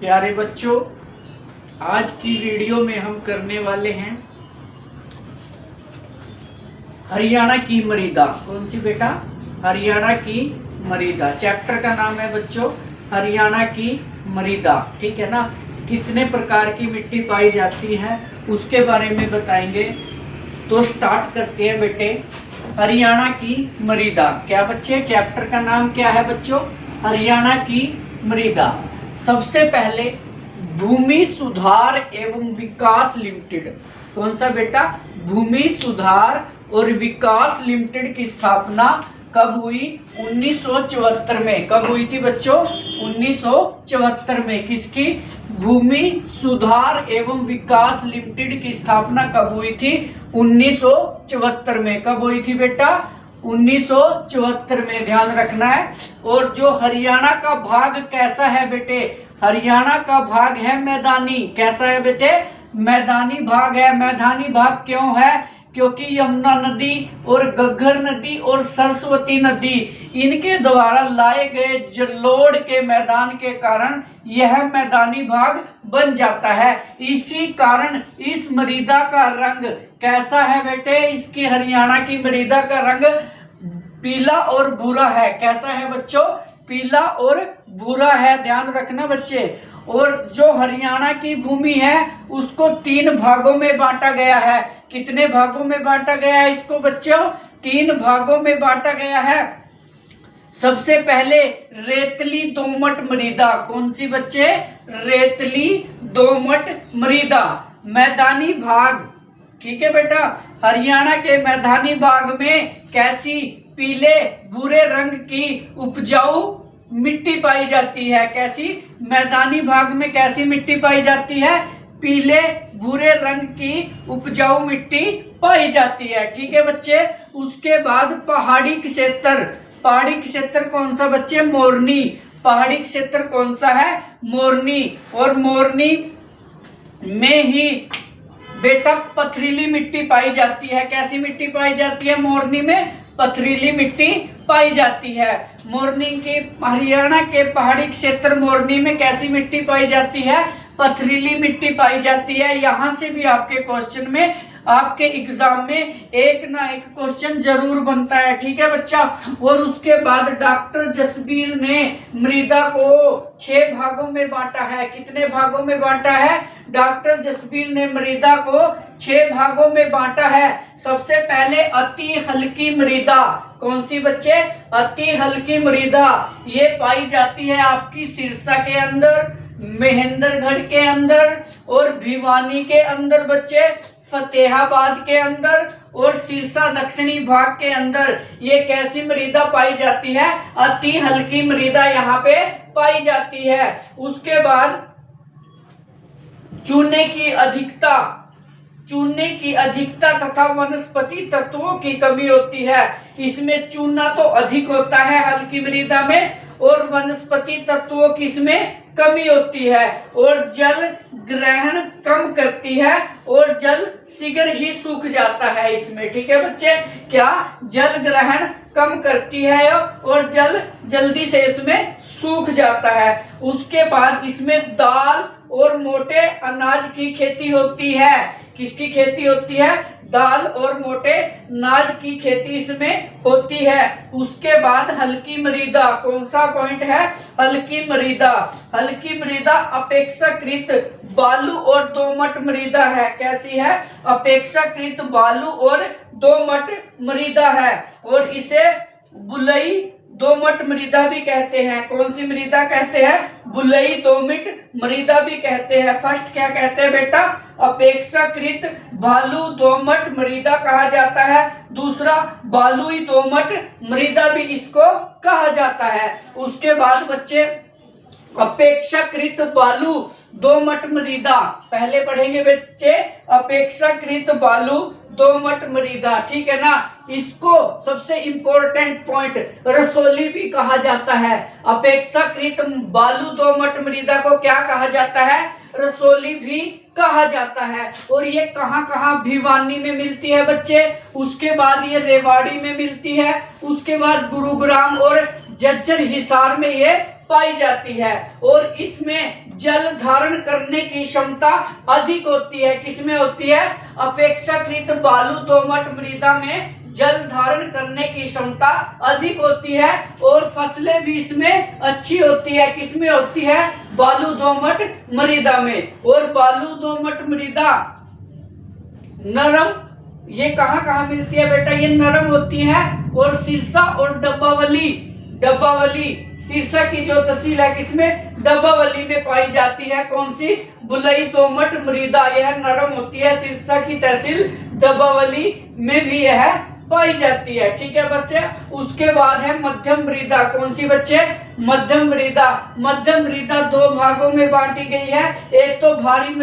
प्यारे बच्चों, आज की वीडियो में हम करने वाले हैं हरियाणा की मृदा। कौन सी बेटा? हरियाणा की मृदा। चैप्टर का नाम है बच्चों हरियाणा की मृदा। ठीक है ना। कितने प्रकार की मिट्टी पाई जाती है उसके बारे में बताएंगे। तो स्टार्ट करते हैं बेटे। हरियाणा की मृदा। क्या बच्चे? चैप्टर का नाम क्या है बच्चों? हरियाणा की मृदा। सबसे पहले भूमि सुधार एवं विकास लिमिटेड। कौन सा बेटा? भूमि सुधार और विकास लिमिटेड की स्थापना कब हुई? 1974 में। कब हुई थी बच्चों? 1974 में। किसकी? भूमि सुधार एवं विकास लिमिटेड की स्थापना कब हुई थी? 1974 में। कब हुई थी बेटा? 1974 में। ध्यान रखना है। और जो हरियाणा का भाग कैसा है बेटे? हरियाणा का भाग है मैदानी। कैसा है बेटे? मैदानी भाग है। मैदानी भाग क्यों है? क्योंकि यमुना नदी और घग्गर नदी और सरस्वती नदी इनके द्वारा लाए गए जलोढ़ के मैदान के कारण यह मैदानी भाग बन जाता है। इसी कारण इस मृदा का रंग कैसा है बेटे? इसकी हरियाणा की मृदा का रंग पीला और भूरा है। कैसा है बच्चों? पीला और भूरा है। ध्यान रखना बच्चे। और जो हरियाणा की भूमि है उसको 3 भागों में बांटा गया है। कितने भागों में बांटा गया है इसको बच्चों? 3 भागों में बांटा गया है। सबसे पहले रेतली दोमट मृदा। कौन सी बच्चे? रेतली दोमट मृदा। मैदानी भाग। ठीक है बेटा। हरियाणा के मैदानी भाग में कैसी? पीले भूरे रंग की उपजाऊ मिट्टी पाई जाती है। कैसी? मैदानी भाग में कैसी मिट्टी पाई जाती है? पीले भूरे रंग की उपजाऊ मिट्टी पाई जाती है। ठीक है बच्चे। उसके बाद पहाड़ी क्षेत्र। पहाड़ी क्षेत्र कौन सा बच्चे? मोरनी। पहाड़ी क्षेत्र कौन सा है? मोरनी। और मोरनी में ही बेटा पथरीली मिट्टी पाई जाती है। कैसी मिट्टी पाई जाती है? मोरनी में पथरीली मिट्टी पाई जाती है। मोरनी के हरियाणा के पहाड़ी क्षेत्र मोरनी में कैसी मिट्टी पाई जाती है? पथरीली मिट्टी पाई जाती है। यहां से भी आपके क्वेश्चन में, आपके एग्जाम में एक ना एक क्वेश्चन जरूर बनता है। ठीक है बच्चा। और उसके बाद डॉक्टर जसबीर ने मृदा को 6 भागों में बांटा है। कितने भागों में बांटा है? डॉक्टर जसबीर ने मृदा को 6 भागों में बांटा है। सबसे पहले अति हल्की मृदा। कौन सी बच्चे? अति हल्की मृदा। ये पाई जाती है आपकी सिरसा के अंदर, महेंद्रगढ़ के अंदर और भिवानी के अंदर बच्चे, फतेहाबाद के अंदर और सिरसा दक्षिणी भाग के अंदर। ये कैसी मृदा पाई जाती है? अति हल्की मृदा यहाँ पे पाई जाती है। उसके बाद चूने की अधिकता। चूने की अधिकता तथा वनस्पति तत्वों की कमी होती है। इसमें चूना तो अधिक होता है हल्की मृदा में और वनस्पति तत्वों की इसमें कमी होती है। और जल ग्रहण कम करती है और जल शीघ्र ही सूख जाता है इसमें। ठीक है बच्चे। क्या? जल ग्रहण कम करती है और जल जल्दी से इसमें सूख जाता है। उसके बाद इसमें दाल और मोटे अनाज की खेती होती है। किसकी खेती होती है? दाल और मोटे अनाज की खेती इसमें होती है। उसके बाद हल्की मृदा। कौन सा पॉइंट है? हल्की मृदा। हल्की मृदा अपेक्षाकृत बालू और दोमट मृदा है। कैसी है? अपेक्षाकृत बालू और दोमट मृदा है। और इसे बुलई दोमट मृदा भी कहते हैं। कौन सी मृदा कहते हैं? बुलई दोमट मृदा भी कहते हैं। फर्स्ट क्या कहते हैं बेटा? अपेक्षाकृत बालू दोमट मृदा कहा जाता है। दूसरा बालुई दोमट मृदा भी इसको कहा जाता है। उसके बाद बच्चे अपेक्षाकृत बालू दोमट मृदा पहले पढ़ेंगे बच्चे। अपेक्षाकृत बालू दोमट मृदा। ठीक है ना। इसको सबसे इंपॉर्टेंट पॉइंट रसोली भी कहा जाता है। अपेक्षाकृत बालू दोमट मृदा को क्या कहा जाता है? रसोली भी कहा जाता है। और ये कहाँ कहाँ? भिवानी में मिलती है बच्चे। उसके बाद ये रेवाड़ी में मिलती है। उसके बाद गुरुग्राम और झज्जर हिसार में ये पाई जाती है और इसमें जल धारण करने की क्षमता अधिक होती है। किसमें होती है? अपेक्षाकृत बालू दोमट मृदा में जल धारण करने की क्षमता अधिक होती है और फसलें भी इसमें अच्छी होती है। किसमें होती है? बालू दोमट मृदा में। और बालू दोमट मृदा नरम, ये कहाँ कहाँ मिलती है बेटा? ये नरम होती है और सिरसा और डब्बावली सिरसा की जो तहसील है किसमें? डब्बावली में पाई जाती है। कौन सी? बुलई दोमट मृदा, यह नरम होती है। सिरसा की तहसील डब्बावली में भी यह पाई जाती है। ठीक है बच्चे। उसके बाद है मध्यम मृदा। कौन सी बच्चे? मध्यम मृदा। मध्यम मृदा दो भागों में बांटी गई है, एक तो भारी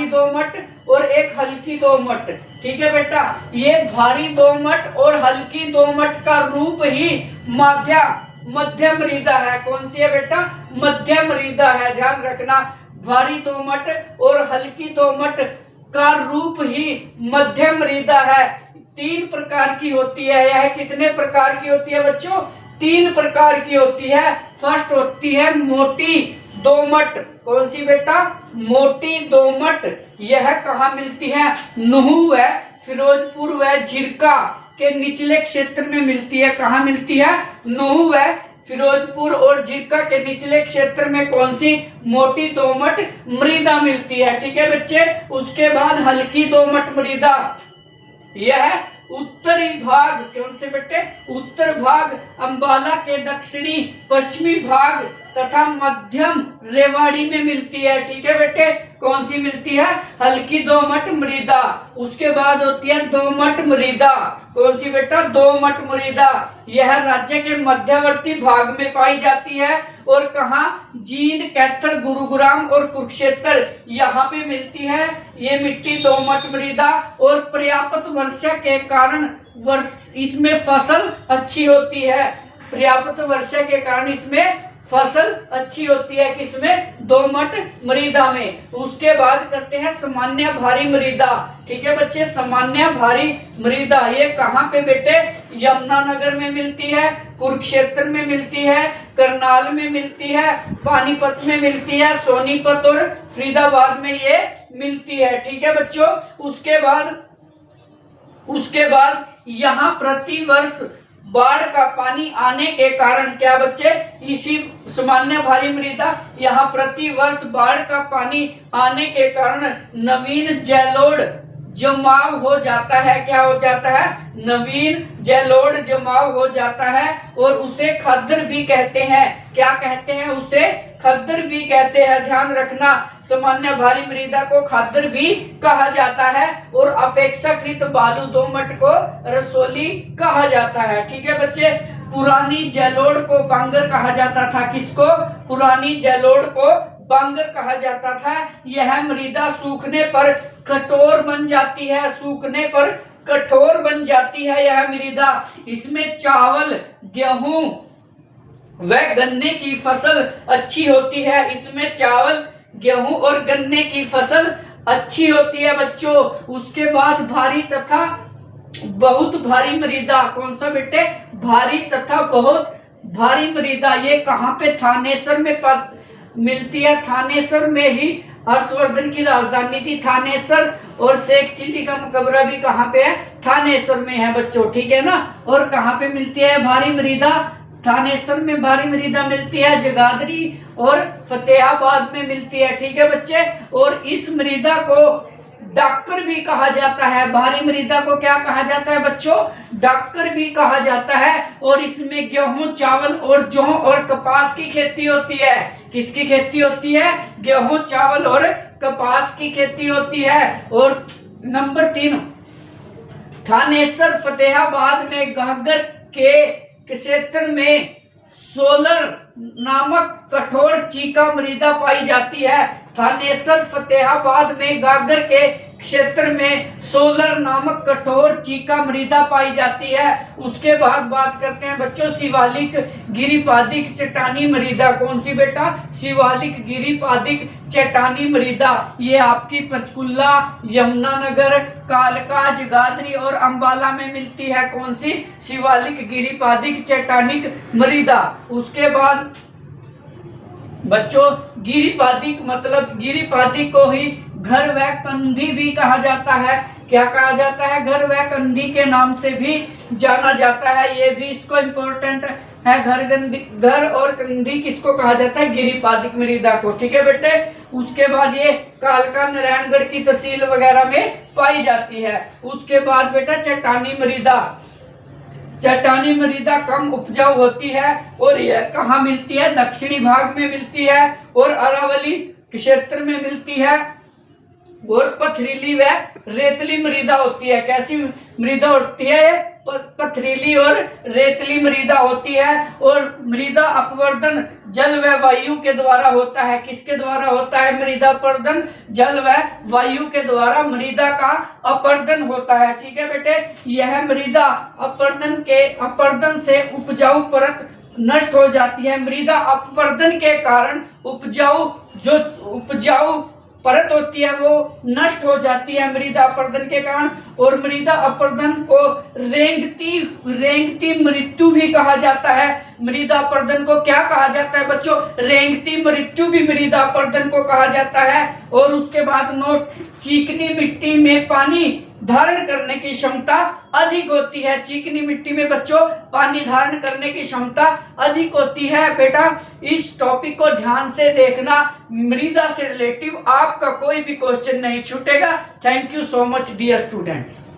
दोमट और एक हल्की दोमट। ठीक है बेटा। ये भारी दोमट और हल्की दोमट का रूप ही मध्य मृदा है। कौन सी है बेटा? मध्य मृदा है। ध्यान रखना, भारी दोमट और हल्की दोमट का रूप ही मध्य मृदा है। 3 प्रकार की होती है। यह कितने प्रकार की होती है बच्चों? 3 प्रकार की होती है। फर्स्ट होती है मोटी दोमट। कौन सी बेटा? मोटी दोमट। यह कहाँ मिलती है? नुहू है, फिरोजपुर व झिरका के निचले क्षेत्र में मिलती है। कहाँ मिलती है? नुहू है, फिरोजपुर और झिरका के निचले क्षेत्र में कौन सी? मोटी दोमट मृदा मिलती है। ठीक है बच्चे। उसके बाद हल्की दोमट मृदा, यह उत्तरी भाग, कौन से बेटे? उत्तर भाग अंबाला के दक्षिणी पश्चिमी भाग तथा मध्यम रेवाड़ी में मिलती है। ठीक है बेटे। कौन सी मिलती है? हल्की दोमट मृदा। उसके बाद होती है दोमट मृदा। कौन सी बेटा? दोमट मृदा। यह राज्य के मध्यवर्ती भाग में पाई जाती है और कहाँ? जींद, कैथल, गुरुग्राम और कुरुक्षेत्र, यहाँ पे मिलती है ये मिट्टी दोमट मृदा। और पर्याप्त वर्षा के कारण इसमें फसल अच्छी होती है। पर्याप्त वर्षा के कारण इसमें फसल अच्छी होती है। किसमें? दोमट मृदा में। उसके बाद करते हैं सामान्य भारी मृदा। ठीक है बच्चे। सामान्य भारी मृदा ये कहाँ पे बेटे? यमुनानगर में मिलती है, कुरुक्षेत्र में मिलती है, करनाल में मिलती है, पानीपत में मिलती है, सोनीपत और फरीदाबाद में ये मिलती है। ठीक है बच्चों। उसके बाद यहाँ प्रतिवर्ष बाढ़ का पानी आने के कारण क्या बच्चे? इसी सामान्य भारी मृदा, यहाँ प्रतिवर्ष बाढ़ का पानी आने के कारण नवीन जलोढ़ जमाव हो जाता है। क्या हो जाता है? नवीन जलोढ़ जमाव हो जाता है और उसे खद्दर भी कहते हैं। क्या कहते हैं? उसे खद्दर भी कहते हैं। ध्यान रखना, सामान्य भारी मृदा को खद्दर भी कहा जाता है और अपेक्षाकृत बालू दोमट को रसोली कहा जाता है। ठीक है बच्चे। पुरानी जलोढ़ को बांगर कहा जाता था। किसको? पुरानी जलोढ़ को बांगर कहा जाता था। यह मृदा सूखने पर कठोर बन जाती है। सूखने पर कठोर बन जाती है यह मृदा। इसमें चावल, गेहूं व गन्ने की फसल अच्छी होती है। इसमें चावल, गेहूं और गन्ने की फसल अच्छी होती है बच्चों। उसके बाद भारी तथा बहुत भारी मृदा। कौन सा बेटे? भारी तथा बहुत भारी मृदा। ये कहाँ पे? थानेसर में मिलती है। थानेसर में ही हर्षवर्धन की राजधानी थी थानेसर, और शेख चिल्ली का मकबरा भी कहाँ पे है? थानेसर में है बच्चों। ठीक है ना। और कहाँ पे मिलती है भारी मृदा? थानेसर में भारी मृदा मिलती है, जगाधरी और फतेहाबाद में मिलती है। ठीक है बच्चे। और इस मृदा को डाक्कर भी कहा जाता है। भारी मृदा को क्या कहा जाता है बच्चों? डाक्कर भी कहा जाता है। और इसमें गेहूं, चावल और जौ और कपास की खेती होती है। किसकी खेती होती है? गेहूं, चावल और कपास की खेती होती है। और नंबर 3, थानेसर फतेहाबाद में गागर के क्षेत्र में सोलर नामक कठोर चीका मृदा पाई जाती है। थानेसर फतेहाबाद में गागर के क्षेत्र में सोलर नामक कठोर चीका मृदा पाई जाती है। उसके बाद बात करते हैं बच्चों शिवालिक गिरिपादिक चट्टानी मृदा। कौन सी बेटा? शिवालिक गिरिपादिक चट्टानी मृदा। ये आपकी पंचकुला, यमुनानगर, कालका, जगाधरी और अंबाला में मिलती है। कौन सी? शिवालिक गिरिपादिक चट्टानिक मृदा। उसके बाद बच्चों गिरिपादिक मतलब गिरिपादिक को ही घर व कंधी भी कहा जाता है। क्या कहा जाता है? घर व कंधी के नाम से भी जाना जाता है। ये भी इसको इम्पोर्टेंट है। घर और कंधी किसको कहा जाता है? गिरिपादिक मृदा को। ठीक है बेटे। उसके बाद ये कालका नारायणगढ़ की तहसील वगैरह में पाई जाती है। उसके बाद बेटा चट्टानी मृदा। चट्टानी मृदा कम उपजाऊ होती है और यह कहाँ मिलती है? दक्षिणी भाग में मिलती है और अरावली क्षेत्र में मिलती है और पथरीली व रेतली मृदा होती है। कैसी मृदा होती है? पथरीली और रेतली मृदा होती है। और मृदा अपवर्तन जल व वायु के द्वारा होता है। किसके द्वारा होता है? मृदा अपवर्तन जल व वायु के द्वारा मृदा का अपवर्तन होता है। ठीक है बेटे। यह मृदा अपवर्तन से उपजाऊ परत नष्ट हो जाती है। मृदा अपवर्तन के कारण उपजाऊ परत होती है वो नष्ट हो जाती है मृदा अपवर्तन के कारण। और मृदा अपवर्तन को रेंगती मृत्यु भी कहा जाता है। मृदा अपवर्तन को क्या कहा जाता है बच्चों? रेंगती मृत्यु भी मृदा अपवर्तन को कहा जाता है। और उसके बाद नोट, चिकनी मिट्टी में पानी धारण करने की क्षमता अधिक होती है। चिकनी मिट्टी में बच्चों पानी धारण करने की क्षमता अधिक होती है। बेटा इस टॉपिक को ध्यान से देखना, मृदा से रिलेटिव आपका कोई भी क्वेश्चन नहीं छूटेगा। Thank you so much dear students.